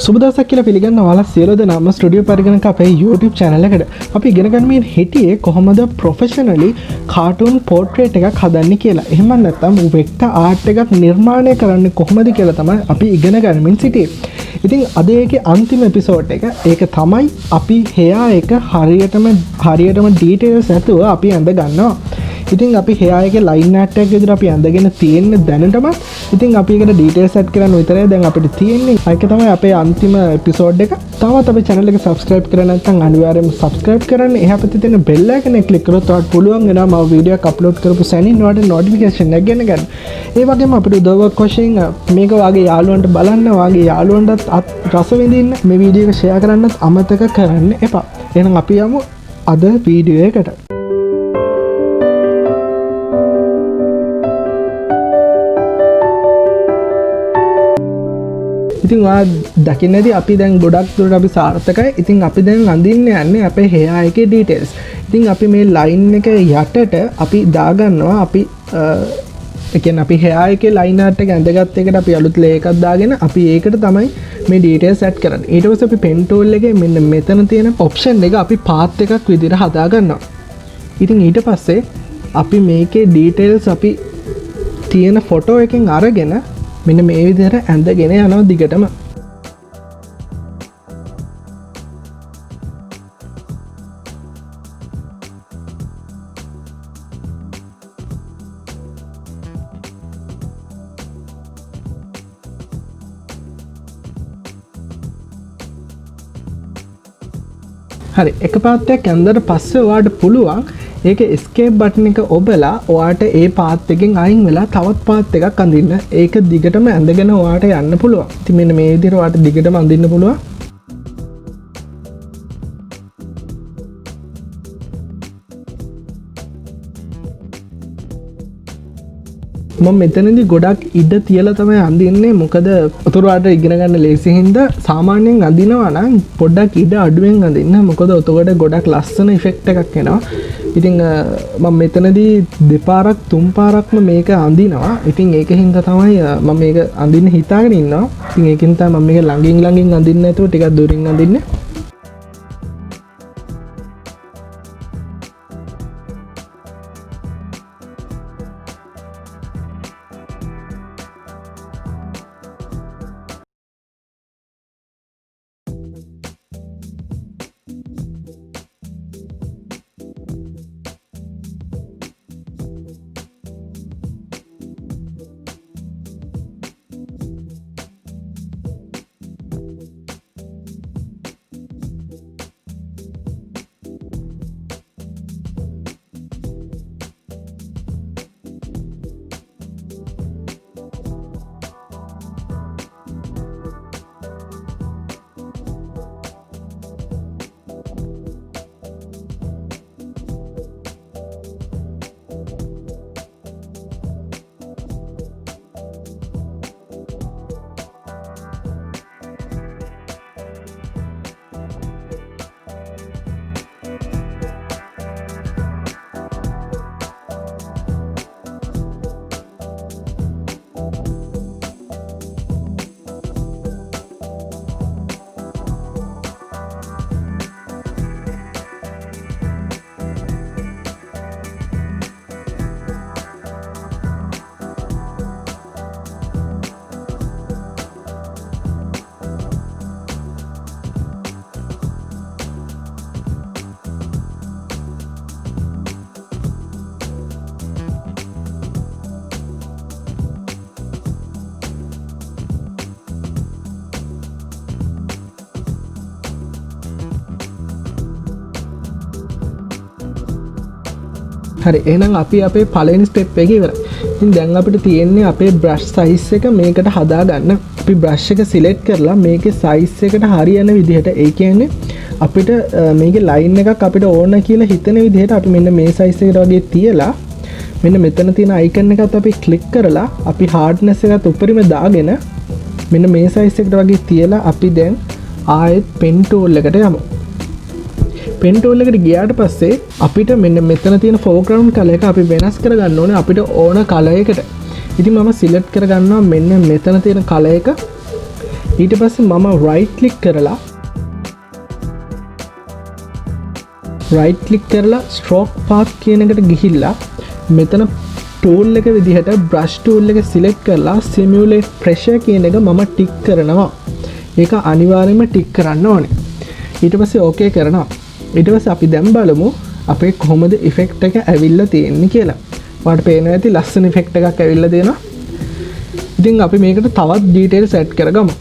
සුබදවසක් කියලා පිළිගන්න ඔයාලා සියලු දෙනාම ස්ටුඩියෝ පරිගණක අපේ YouTube channel එකට. අපි ඉගෙන ගන්න හිටියේ කොහොමද ප්‍රොෆෙෂනලි කාටුන් පෝර්ට්‍රේට් එකක් හදන්නේ කියලා. එහෙම නැත්නම් වෙක්ටර් ආර්ට් එකක් නිර්මාණය කරන්නේ කොහොමද කියලා තමයි අපි ඉගෙන ගන්නමින් සිටියේ. ඉතින් අද ඒකේ අන්තිම එපිසෝඩ් එක. ඒක තමයි අපි hair එක හරියටම details ඇතුව අපි අඳ ගන්නවා. ඉතින් අපි hair එකේ line art එකක් විදිහට අපි අඳගෙන තියෙන දැනටම ඉතින් අපි ඒකට details set කරන්න විතරයි දැන් අපිට තියෙන්නේ. ඒක තමයි අපේ අන්තිම එපිසෝඩ් එක. තවත් අපේ channel එක subscribe කරලා නැත්නම් අනිවාර්යයෙන්ම subscribe කරන්න. එහා පැත්තේ තියෙන bell icon එක click කරොත් ඔයාලට පුළුවන් වෙනවා මම වීඩියෝ එකක් upload කරපු සැනින් ඔයාලට notification එක ගන්න. ඒ වගේම අපිට උදව්වක් වශයෙන් මේක වාගේ යාළුවන්ට බලන්න, වාගේ යාළුවන්ටත් රස විඳින්න මේ වීඩියෝ එක share කරන්නත් අමතක කරන්න එපා. එහෙනම් අපි යමු අද වීඩියෝ එකට. ඉතින් ඔයා දකින්නදී අපි දැන් ගොඩක් දුරට අපි සාර්ථකයි. ඉතින් අපි දැන් අඳින්න යන්නේ අපේ hair එකේ details. ඉතින් අපි මේ line එක යටට අපි දාගන්නවා අපි ඒ කියන්නේ අපි hair එකේ line art එක ඇඳගත් එකට අපි අලුත් layer එකක් දාගෙන අපි ඒකට තමයි මේ details set කරන්නේ. ඊට පස්සේ අපි pen tool එකේ මෙන්න මෙතන තියෙන option එක අපි path එකක් විදිහට හදා ගන්නවා. ඉතින් ඊට පස්සේ අපි මේකේ details අපි තියෙන photo එකෙන් අරගෙන මෙන්න මේ විදිහට ඇඳගෙන යනවා දිගටම. හරි එක පාත්යක් ඇඳලා පස්සේ ඔයාලට පුළුවන් ඒක escape button එක ඔබලා ඔයාට ඒ පාත් එකෙන් අයින් වෙලා තවත් පාත් එකක් අඳින්න. ඒක දිගටම ඇඳගෙන ඔයාට යන්න පුළුවන්. ඉතින් මෙන්න මේ විදිහට ඔයාට දිගටම අඳින්න පුළුවන්. මම මෙතනදී ගොඩක් ඉඩ තියලා තමයි අඳින්නේ. මොකද උතුරට ඉගෙන ගන්න ලේසි හින්දා සාමාන්‍යයෙන් අඳිනවා නම් පොඩ්ඩක් ඉඩ අඩුවෙන් අඳින්න. මොකද උතකොට ගොඩක් ලස්සන ඉෆෙක්ට් එකක් එනවා. ඉතින් මම මෙතනදී දෙපාරක් තුන් පාරක්ම මේක අඳිනවා. ඉතින් ඒක හින්දා තමයි මම මේක අඳින්න හිතාගෙන ඉන්නවා. ඉතින් ඒකෙන් තමයි මම මේක ළඟින් අඳින්න නැතුව ටිකක් දුරින් අඳින්නේ. හරි එහෙනම් අපි අපේ පළවෙනි ස්ටෙප් එක ඉවරයි. ඉතින් දැන් අපිට තියෙන්නේ අපේ brush size එක මේකට හදා ගන්න. අපි brush එක select කරලා මේකේ size එකට හරියන විදිහට ඒ කියන්නේ අපිට මේකේ line එකක් අපිට ඕන කියලා හිතන විදිහට අපි මෙන්න මේ size එකට වගේ තියලා මෙන්න මෙතන තියෙන icon එකත් අපි click කරලා අපි hardness එකත් උඩරිම දාගෙන මෙන්න මේ size එකට වගේ තියලා අපි දැන් ආයෙත් pen tool එකට යමු. pen tool එකට ගියාට පස්සේ අපිට මෙන්න මෙතන තියෙන foreground color එක අපි වෙනස් කරගන්න ඕනේ අපිට ඕන color එකට. ඉතින් මම select කරගන්නවා මෙන්න මෙතන තියෙන color එක. ඊට පස්සේ මම right click කරලා stroke path කියන එකට ගිහිල්ලා මෙතන tool එක විදිහට brush tool එක select කරලා simulate pressure කියන එක මම tick කරනවා. ඒක අනිවාර්යයෙන්ම tick කරන්න ඕනේ. ඊට පස්සේ okay කරනවා. ඊට පස්සේ අපි දැන් බලමු අපේ කොහොමද effect එක ඇවිල්ලා තියෙන්නේ කියලා. ඔයාලට පේනවා ඇති ලස්සන effect එකක් ඇවිල්ලා තියෙනවා. ඉතින් අපි මේකට තවත් details add කරගමු.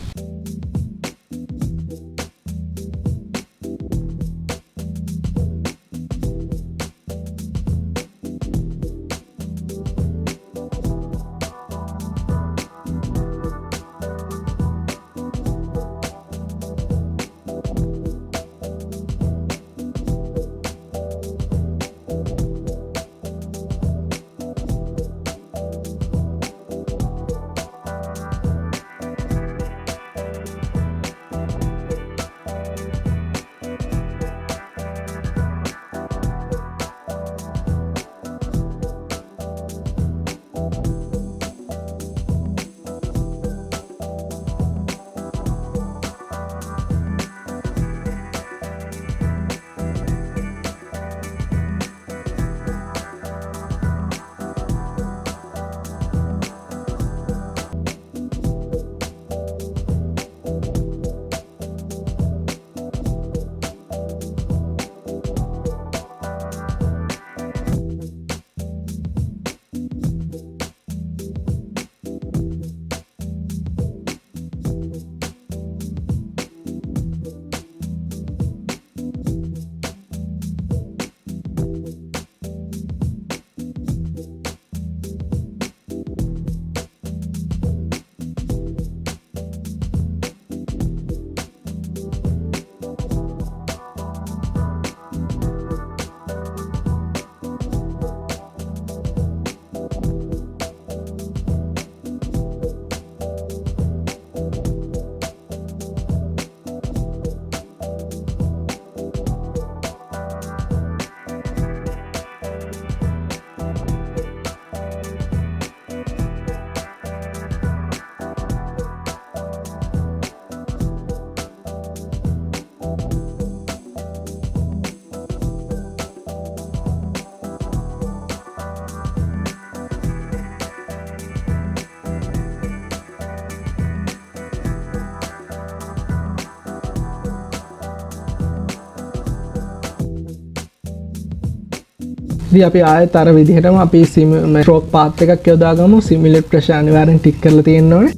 ඉතින් අපි ආයෙත් අර විදිහටම අපි stroke path එකක් යොදාගමු. simulate pressure අනිවාර්යෙන් ටික් කරලා තියෙන්න ඕනේ.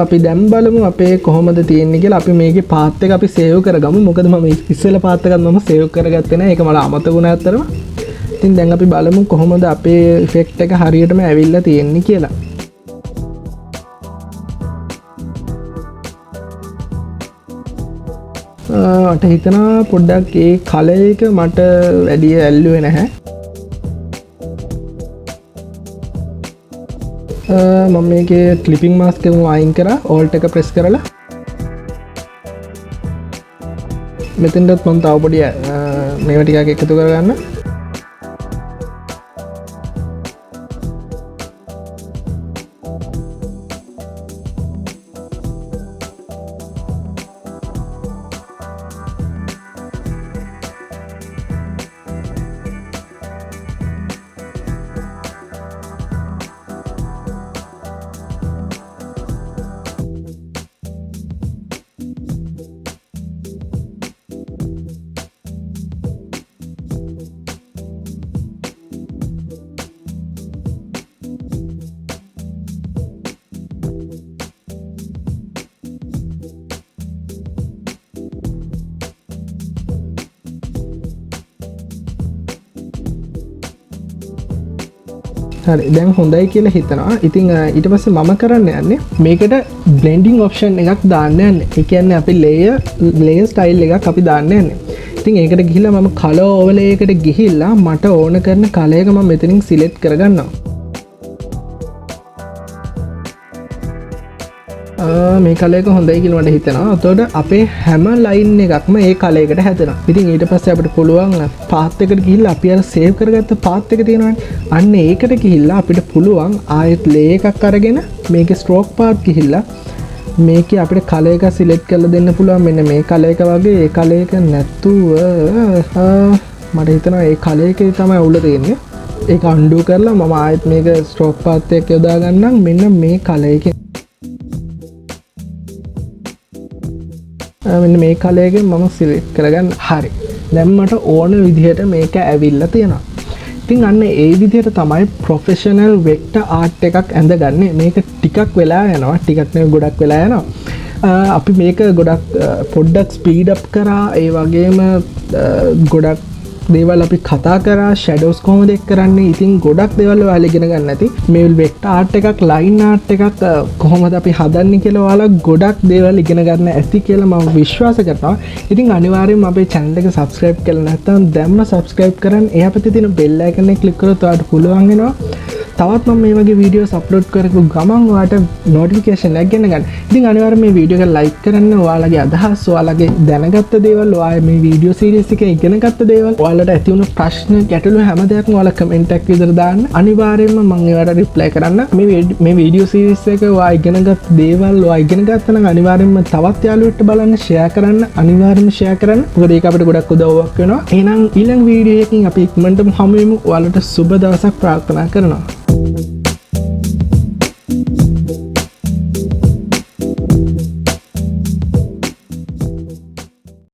අපි දැන් බලමු අපේ කොහොමද තියෙන්නේ කියලා. අපි මේකේ path එක අපි save කරගමු. මොකද මම ඉස්සෙල්ලා path එකක් මම save කරගත්තේ නැහැ. ඒක මට අමතක වුණා අතරම. ඉතින් දැන් අපි බලමු කොහොමද අපේ effect එක හරියටම ඇවිල්ලා තියෙන්නේ කියලා. මට හිතනවා පොඩ්ඩක් ඒ කලර් එක මට වැඩි ඇල්ලුවේ නැහැ. මම මේකේ ක්ලිපින් මාස්ක් එක අයින් කරා alt එක press කරලා මෙතෙන්ටත් මම තව පොඩි මේවා ටිකක් එකතු කරගන්න. හරි දැන් හොඳයි කියලා හිතනවා. ඉතින් ඊට පස්සේ මම කරන්න යන්නේ මේකට blending option එකක් දාන්න යන්නේ. ඒ කියන්නේ අපි layer style එකක් අපි දාන්න යන්නේ. ඉතින් ඒකට ගිහිල්ලා මම color overlay එකට ගිහිල්ලා මට ඕන කරන color එක මම මෙතනින් select කරගන්නවා. මේ color එක හොඳයි කියලා මට හිතෙනවා. එතකොට අපේ හැම line එකක්ම ඒ color එකට හැදෙනවා. ඉතින් ඊට පස්සේ අපිට පුළුවන් path එකට ගිහිල්ලා අපි අර save කරගත්ත path එක තියෙනවනේ. අන්න ඒකට ගිහිල්ලා අපිට පුළුවන් ආයෙත් layer එකක් අරගෙන මේක ස්ට්‍රෝක් පාත් ගිහිල්ලා මේක අපිට කලර් එක සිලෙක්ට් කරලා දෙන්න පුළුවන්. මෙන්න මේ කලර් එක වගේ ඒ කලර් එක නැතුව මට හිතෙනවා ඒ කලර් එකේ තමයි අවුල තියෙන්නේ. ඒක අන්ඩු කරලා මම ආයෙත් මේක ස්ට්‍රෝක් පාත් එක යොදා ගන්නම්. මෙන්න මේ කලර් එකේ මෙන්න මේ කලර් එකෙන් මම සිලෙක්ට් කරගන්න. හරි. දැන් මට ඕන විදිහට මේක ඇවිල්ලා තියෙනවා. ඉතින් අන්න ඒ විදිහට තමයි ප්‍රොෆෙෂනල් වෙක්ටර් ආර්ට් එකක් ඇඳගන්නේ. මේක ටිකක් වෙලා යනවා. ටිකක් නෙවෙයි ගොඩක් වෙලා යනවා. අපි මේක ගොඩක් පොඩ්ඩක් ස්පීඩ් අප් කරා. ඒ වගේම ගොඩක් දේවල් අපි කතා කරා. ෂැඩෝස් කොහොමද එක් කරන්නේ. ඉතින් ගොඩක් දේවල් ඔයාලා ඉගෙන ගන්න ඇති. මේ වෙක්ටර් ආර්ට් එකක්, ලයින් ආර්ට් එකක් කොහොමද අපි හදන්නේ කියලා ඔයාලා ගොඩක් දේවල් ඉගෙන ගන්න ඇති කියලා මම විශ්වාස කරනවා. ඉතින් අනිවාර්යෙන්ම අපේ channel එක subscribe කරලා නැත්නම් දැම්ම subscribe කරන් එහා පැත්තේ තියෙන bell icon එක click කරොත් ඔයාලට පුළුවන් වෙනවා තවත් මම මේ වගේ වීඩියෝස් අප්ලෝඩ් කරපු ගමන් ඔයාලට notification එක ගෙන ගන්න. ඉතින් අනිවාර්යයෙන් මේ වීඩියෝ එක like කරන්න. ඔයාලගේ අදහස්, ඔයාලගේ දැනගත්ත දේවල්, ඔයාලා මේ වීඩියෝ සීරීස් එකේ ඉගෙනගත්ත දේවල්, ඔයාලට ඇති වුණු ප්‍රශ්න, ගැටලු හැම දෙයක්ම ඔයාලා කමෙන්ට් එකක් විතර දාන්න. අනිවාර්යයෙන්ම මම ඒවට රිප්ලයි කරන්න. මේ වීඩියෝ සීරීස් එක ඔයා ඉගෙනගත් දේවල් ඔයා ඉගෙන ගත්තා නම් අනිවාර්යයෙන්ම තවත් යාළුවෙක්ට බලන්න share කරන්න. අනිවාර්යයෙන්ම share කරන්න. මොකද ඒක අපිට ගොඩක් උදව්වක් වෙනවා. එහෙනම් ඊළඟ වීඩියෝ එකකින් අපි ඉක්මනටම හමු වෙමු. ඔයාලට සුබ දවසක් ප්‍රාර්ථනා කරනවා.